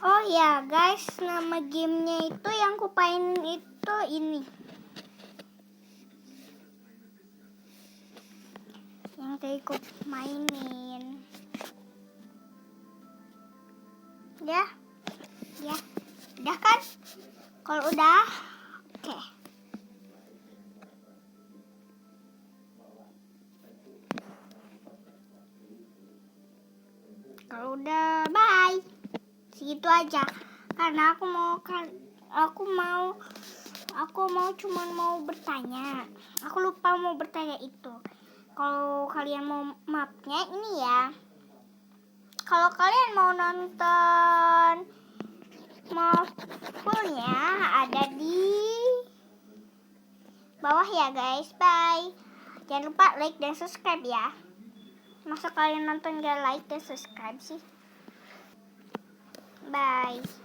Oh ya guys, nama gamenya itu yang kupain itu ini. Yang tadi ku mainin. Ya. Udah kan? Kalau udah, oke. Kalau udah, bye. Segitu aja. Karena aku cuman mau bertanya. Aku lupa mau bertanya itu. Kalau kalian mau mapnya ini ya. Kalau kalian mau nonton map fullnya ada di bawah ya guys. Bye. Jangan lupa like dan subscribe ya. Masa kalian nonton gak like dan subscribe sih? Bye.